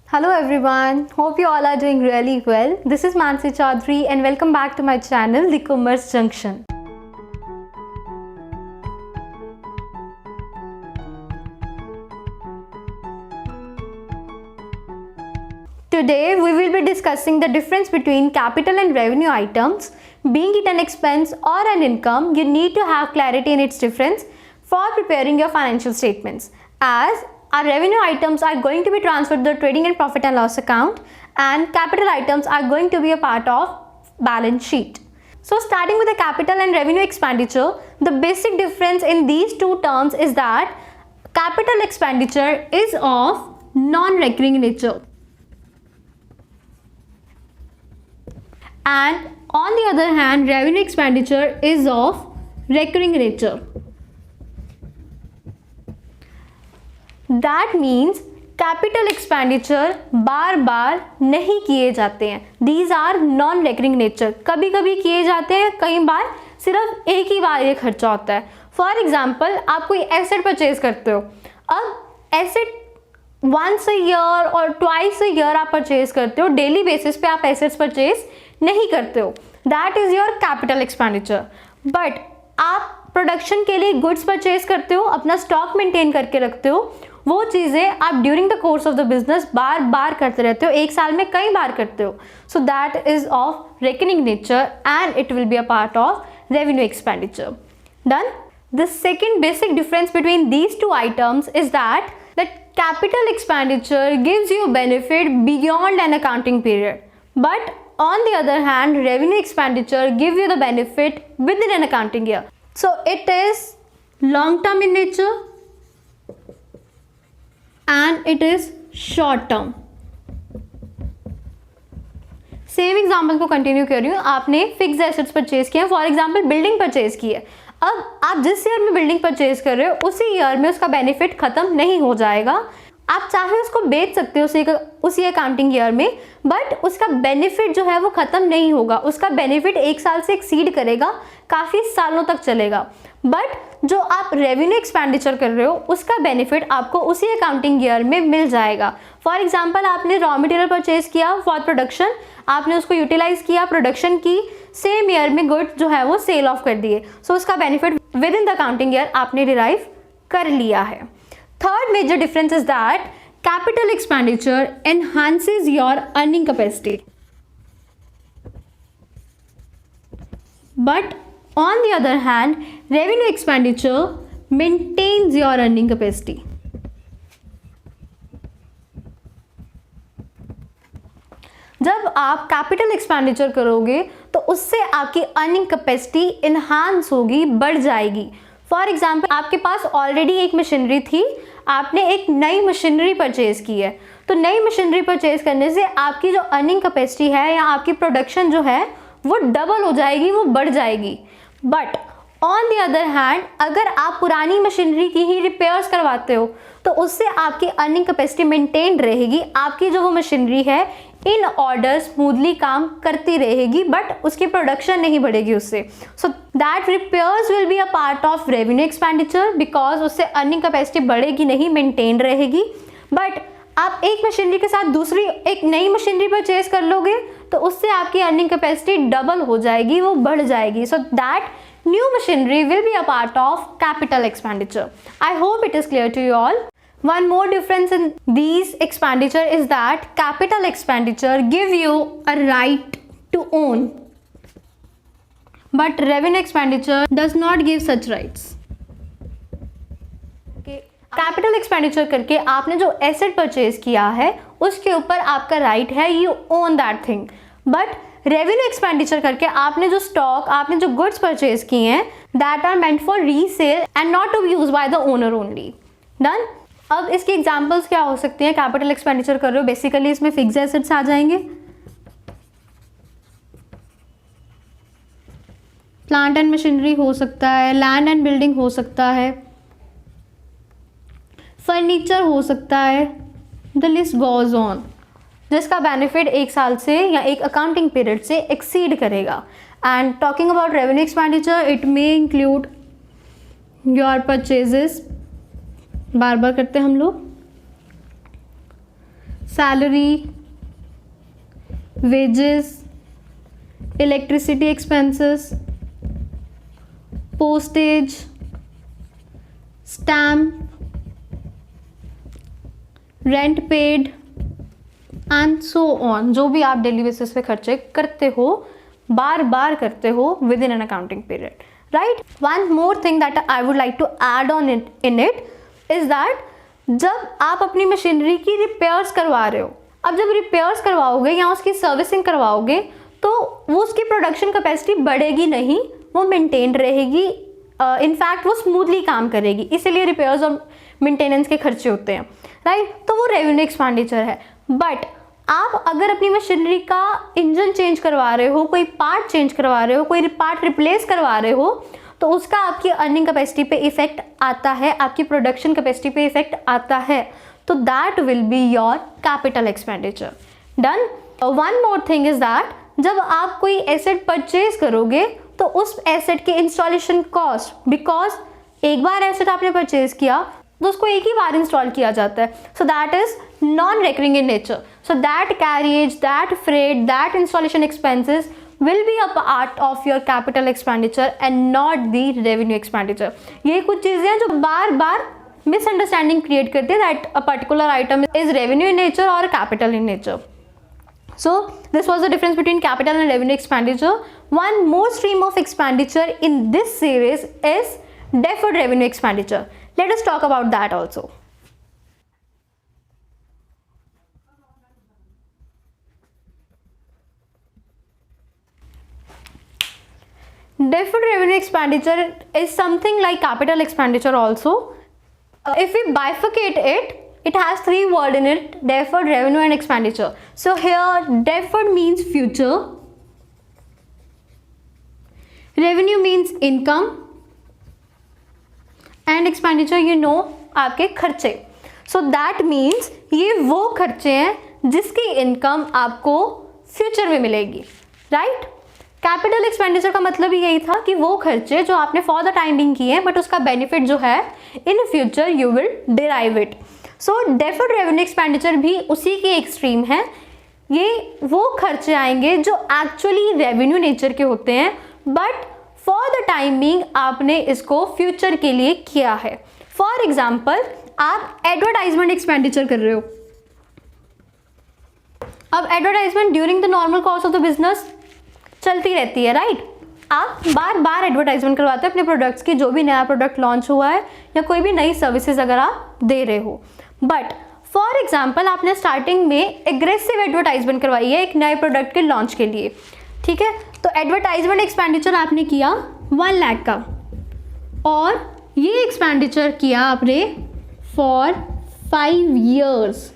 Hello everyone, hope you all are doing really well. This is Mansi Chaudhary and welcome back to my channel, The Commerce Junction. Today we will be discussing the difference between capital and revenue items. Being it an expense or an income, you need to have clarity in its difference for preparing your financial statements, as our revenue items are going to be transferred to the trading and profit and loss account, and capital items are going to be a part of balance sheet. So starting with the capital and revenue expenditure, the basic difference in these two terms is that capital expenditure is of non-recurring nature, and on the other hand, revenue expenditure is of recurring nature. That means capital expenditure बार बार नहीं किए जाते हैं. These are non recurring nature. कभी कभी किए जाते हैं, कई बार सिर्फ एक ही बार ये खर्चा होता है. फॉर एग्जाम्पल, आप कोई एसेट परचेज करते हो. अब एसेट वंस अ ईयर और ट्वाइस अ ईयर आप परचेज करते हो. डेली बेसिस पे आप एसेट्स परचेज नहीं करते हो. That is your capital expenditure. But आप प्रोडक्शन के लिए गुड्स परचेज करते हो, अपना स्टॉक मेंटेन करके रखते हो. वो चीज़ें आप during the course of the business बार बार करते रहते हो, एक साल में कई बार करते हो. So that is of reckoning nature and it will be a part of revenue expenditure. Done. The second basic difference between these two items is that capital expenditure gives you benefit beyond an accounting period, but on the other hand, revenue expenditure gives you the benefit within an accounting year. So it is long term in nature and it is short term. Same example को continue कर रही हूँ. आपने fix assets purchase किया, for example building purchase की है. अब आप जिस ईयर में बिल्डिंग परचेज कर रहे हो, उसी ईयर में उसका बेनिफिट खत्म नहीं हो जाएगा. आप चाहे उसको बेच सकते हो उसी अकाउंटिंग ईयर में, बट उसका बेनिफिट जो है वो खत्म नहीं होगा. उसका बेनिफिट एक साल से एक्सीड करेगा, काफ़ी सालों तक चलेगा. बट जो आप रेवेन्यू एक्सपेंडिचर कर रहे हो, उसका बेनिफिट आपको उसी अकाउंटिंग ईयर में मिल जाएगा. फॉर एग्जांपल, आपने रॉ मटेरियल परचेज किया फॉर प्रोडक्शन, आपने उसको यूटिलाइज किया प्रोडक्शन की, सेम ईयर में गुड्स जो है वो सेल ऑफ कर दिए. सो उसका benefit with in the accounting year आपने डिराइव कर लिया है. Third major difference is that capital expenditure enhances your earning capacity, but on the other hand, revenue expenditure maintains your earning capacity. जब आप capital expenditure करोगे तो उससे आपकी अर्निंग कैपेसिटी इन्हांस होगी, बढ़ जाएगी. फॉर एग्जाम्पल, आपके पास ऑलरेडी एक मशीनरी थी, आपने एक नई मशीनरी परचेज की है. तो नई मशीनरी परचेज करने से आपकी जो अर्निंग कैपेसिटी है या आपकी प्रोडक्शन जो है वो डबल हो जाएगी, वो बढ़ जाएगी. But on the other hand, अगर आप पुरानी मशीनरी की ही रिपेयर्स करवाते हो तो उससे आपकी अर्निंग कैपेसिटी मेंटेन रहेगी. आपकी जो वो मशीनरी है इन ऑर्डर स्मूथली काम करती रहेगी, बट उसकी प्रोडक्शन नहीं बढ़ेगी उससे. So that repairs will be a part of revenue expenditure, because उससे अर्निंग कैपेसिटी बढ़ेगी नहीं, मेंटेन रहेगी. बट आप एक मशीनरी के साथ दूसरी एक नई मशीनरी परचेज कर लोगे तो उससे आपकी अर्निंग कैपेसिटी डबल हो जाएगी, वो बढ़ जाएगी. So that new machinery will be a part of capital expenditure. I hope it is clear to you all. One more difference in these expenditure is that capital expenditure give you a right to own, but revenue expenditure does not give such rights. Capital expenditure करके आपने जो asset purchase किया है उसके ऊपर आपका right है, you own that thing. But revenue expenditure करके आपने जो स्टॉक, आपने जो गुड्स परचेज किए हैं, that are meant for resale and not to be used by the owner only. Done. अब इसकी एग्जांपल्स क्या हो सकती हैं? कैपिटल एक्सपेंडिचर कर रहे हो, बेसिकली इसमें फिक्स्ड एसेट्स आ जाएंगे, प्लांट एंड मशीनरी हो सकता है, लैंड एंड बिल्डिंग हो सकता है, फर्नीचर हो सकता है, द लिस्ट गोज ऑन, जिसका बेनिफिट एक साल से या एक अकाउंटिंग पीरियड से एक्सीड करेगा. And talking about revenue expenditure, it may include your purchases, बार बार करते हैं हम लोग, salary, wages, electricity expenses, postage, stamp, rent paid and so on. जो भी आप डेली बेसिस पे खर्चे करते हो, बार बार करते हो with in an accounting period, right. One more thing that I would like to add on in it is that जब आप अपनी मशीनरी की रिपेयर्स करवा रहे हो, अब जब रिपेयर्स करवाओगे या उसकी सर्विसिंग करवाओगे तो वो उसकी प्रोडक्शन कैपेसिटी बढ़ेगी नहीं, वो मेंटेन रहेगी, इनफैक्ट वो स्मूथली काम करेगी, इसीलिए रिपेयर्स और मेंटेनेंस के खर्चे होते हैं, राइट। तो वो रेवेन्यू एक्सपेंडिचर है। बट आप अगर अपनी मशीनरी का इंजन चेंज करवा रहे हो, कोई पार्ट चेंज करवा रहे हो, कोई पार्ट रिप्लेस करवा रहे हो, तो उसका आपकी अर्निंग कैपेसिटी पे इफेक्ट आता है, आपकी प्रोडक्शन कैपेसिटी पे इफेक्ट आता है, तो that will be your capital expenditure. Done. One more thing is that जब आप कोई एसेट परचेज करोगे तो उस एसेट के इंस्टॉलेशन कॉस्ट, बिकॉज एक बार एसेट आपने परचेज किया तो उसको एक ही बार इंस्टॉल किया जाता है, so that is non recurring in nature, so that carriage, that freight, that installation expenses will be a part of your capital expenditure and not the revenue expenditure। ये कुछ चीज़ें हैं जो बार बार मिसअंडरस्टैंडिंग क्रिएट करती है that a particular item is revenue in nature और capital in nature. So this was the difference between capital and revenue expenditure. One more stream of expenditure in this series is deferred revenue expenditure. Let us talk about that also. Deferred revenue expenditure is something like capital expenditure also. If we bifurcate it, it has three words in it: deferred, revenue and expenditure. So here deferred means future, revenue means income and expenditure you know आपके खर्चे। So that means ये वो खर्चे हैं जिसकी income आपको future में मिलेगी, राइट। कैपिटल एक्सपेंडिचर का मतलब ही यही था कि वो खर्चे जो आपने फॉर द टाइम बिंग किए हैं बट उसका बेनिफिट जो है in future you will derive it. So deferred revenue expenditure भी उसी की एक स्ट्रीम है। ये वो खर्चे आएंगे जो एक्चुअली रेवेन्यू नेचर के होते हैं but for the time being आपने इसको फ्यूचर के लिए किया है। फॉर एग्जाम्पल आप एडवर्टाइजमेंट एक्सपेंडिचर कर रहे हो। अब advertisement during the normal course of the business चलती रहती है, राइट। आप बार बार एडवर्टाइजमेंट करवाते हो अपने प्रोडक्ट्स की, जो भी नया प्रोडक्ट लॉन्च हुआ है या कोई भी नई सर्विसेज अगर आप दे रहे हो। बट फॉर एग्जांपल आपने स्टार्टिंग में एग्रेसिव एडवर्टाइजमेंट करवाई है एक नए प्रोडक्ट के लॉन्च के लिए, ठीक है। तो एडवर्टाइजमेंट एक्सपेंडिचर आपने किया 1 लाख का और ये एक्सपेंडिचर किया आपने फॉर 5 ईयर्स,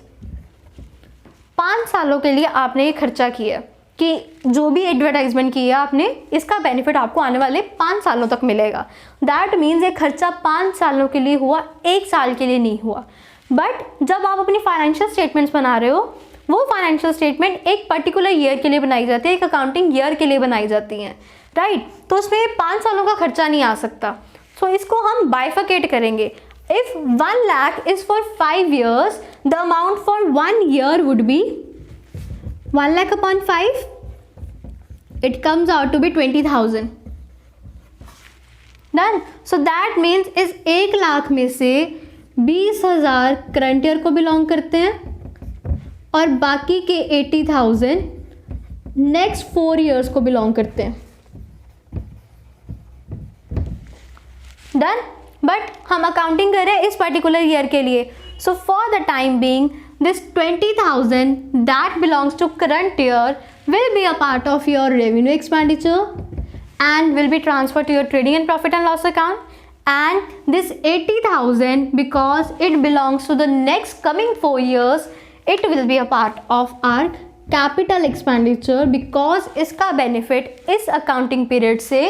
5 सालों के लिए आपने ये खर्चा किया कि जो भी एडवर्टाइजमेंट किया आपने इसका बेनिफिट आपको आने वाले 5 सालों तक मिलेगा। दैट मीन्स ये खर्चा 5 सालों के लिए हुआ, 1 साल के लिए नहीं हुआ। बट जब आप अपनी फाइनेंशियल स्टेटमेंट्स बना रहे हो, वो फाइनेंशियल स्टेटमेंट एक पर्टिकुलर ईयर के लिए बनाई जाती है, एक अकाउंटिंग ईयर के लिए बनाई जाती हैं, राइट। तो उसमें 5 सालों का खर्चा नहीं आ सकता। सो इसको हम बाइफिकेट करेंगे। If 1 lakh is for 5 years, the amount for 1 year would be 1 lakh upon 5, it comes out to be 20,000. Done. So that means इस 1 लाख में से 20,000 करंट ईयर को बिलोंग करते हैं और बाकी के 80,000 नेक्स्ट 4 years को बिलोंग करते हैं। डन। बट हम अकाउंटिंग कर रहे हैं इस पर्टिकुलर ईयर के लिए। So for the time being this 20,000 that belongs to current year will be a part of your revenue expenditure and will be transferred to your trading and profit and loss account, and this 80,000 because it belongs to the next coming 4 years it will be a part of our capital expenditure because इसका benefit इस accounting period से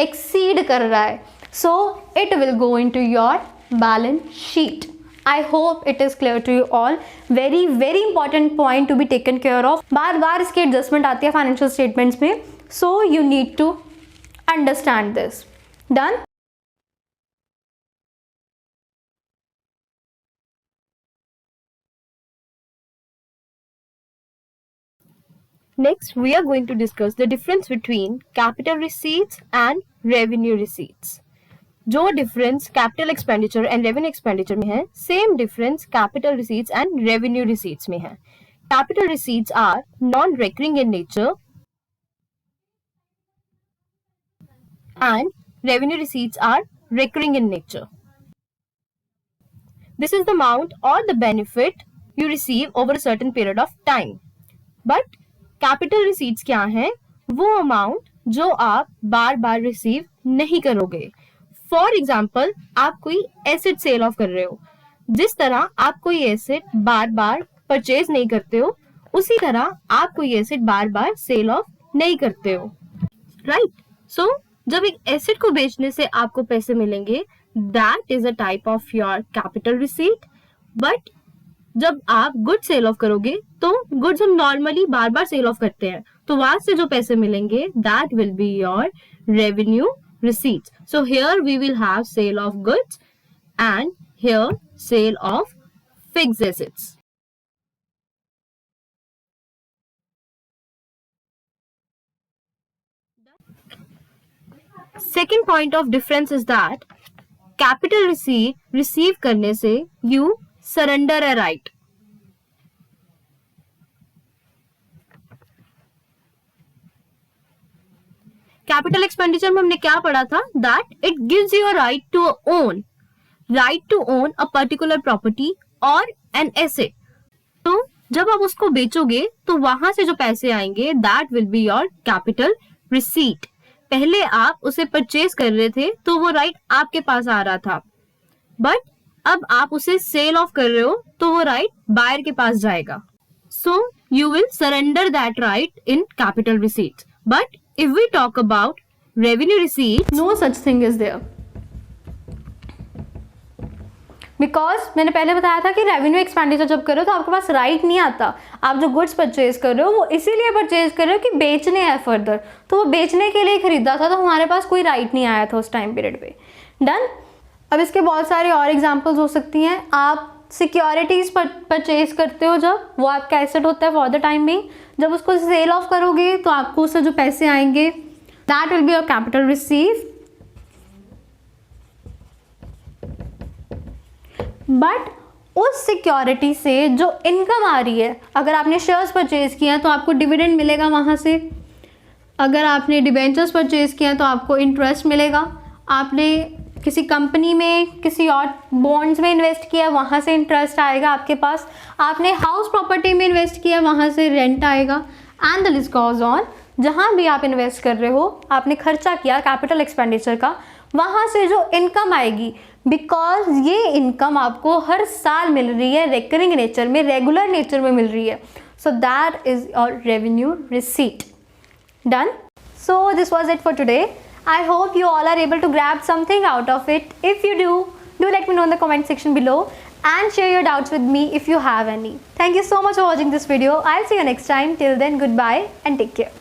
exceed कर रहा है, so it will go into your balance sheet. I hope it is clear to you all. Very important point to be taken care of. बार बार इसकी adjustment आती है financial statements में, so you need to understand this. Done? Next, we are going to discuss the difference between capital receipts and revenue receipts. जो difference capital expenditure and revenue expenditure में है, same difference capital receipts and revenue receipts में है. Capital receipts are non recurring in nature and revenue receipts are recurring in nature. This is the amount or the benefit you receive over a certain period of time. But capital receipts क्या है? वो amount जो आप बार बार receive नहीं करोगे. For example, आप कोई asset sale off कर रहे हो. जिस तरह आप कोई asset बार बार purchase नहीं करते हो, उसी तरह आप कोई asset बार बार sale off नहीं करते हो. Right? So जब एक एसेट को बेचने से आपको पैसे मिलेंगे, that is a type of your capital receipt. But जब आप गुड सेल ऑफ करोगे, तो गुड्स हम नॉर्मली बार बार सेल ऑफ करते हैं, तो वहां से जो पैसे मिलेंगे that will be your revenue receipts. So here we will have sale of goods and here sale of fixed assets. Second point of difference is that capital receive करने से you surrender a right. Capital expenditure में हमने क्या पढ़ा था? That it gives you a right to own a particular property or an asset. तो जब आप उसको बेचोगे तो वहां से जो पैसे आएंगे that will be your capital receipt. पहले आप उसे परचेज कर रहे थे तो वो राइट आपके पास आ रहा था, बट अब आप उसे सेल ऑफ कर रहे हो तो वो राइट बायर के पास जाएगा. So you will surrender that right in capital receipts. But if we talk about revenue receipt, no such thing is there. Because मैंने पहले बताया था कि रेवेन्यू एक्सपेंडिचर जब करो तो आपके पास राइट नहीं आता. आप जो गुड्स परचेज कर रहे हो वो इसीलिए परचेज कर रहे हो कि बेचने हैं फर्दर, तो वो बेचने के लिए खरीदा था, तो हमारे पास कोई राइट नहीं आया था उस टाइम पीरियड पे. डन. अब इसके बहुत सारे और एग्जांपल्स हो सकती हैं. आप सिक्योरिटीज़ परचेज करते हो, जब वो आपका एसेट होता है फॉर द टाइम बिंग, जब उसको सेल ऑफ करोगे तो आपको उससे जो पैसे आएंगे that will be your capital receive. But उस सिक्योरिटी से जो इनकम आ रही है, अगर आपने शेयर्स परचेज किया तो आपको डिविडेंड मिलेगा वहाँ से. अगर आपने डिबेंचर्स परचेज किया तो आपको इंटरेस्ट मिलेगा. आपने किसी कंपनी में किसी और बॉन्ड्स में इन्वेस्ट किया, वहाँ से इंटरेस्ट आएगा आपके पास. आपने हाउस प्रॉपर्टी में इन्वेस्ट किया, वहाँ से रेंट आएगा. And the list goes on. जहाँ भी आप इन्वेस्ट कर रहे हो, आपने खर्चा किया कैपिटल एक्सपेंडिचर का, वहाँ से जो इनकम आएगी, बिकॉज ये इनकम आपको हर साल मिल रही है, रिकरिंग नेचर में, रेगुलर नेचर में मिल रही है. So that is your revenue receipt. Done. So this was it for today. I hope you all are able to grab something out of it. If you do let me know in the comment section below and share your doubts with me if you have any. Thank you so much for watching this video. I'll see you next time. Till then, goodbye and take care.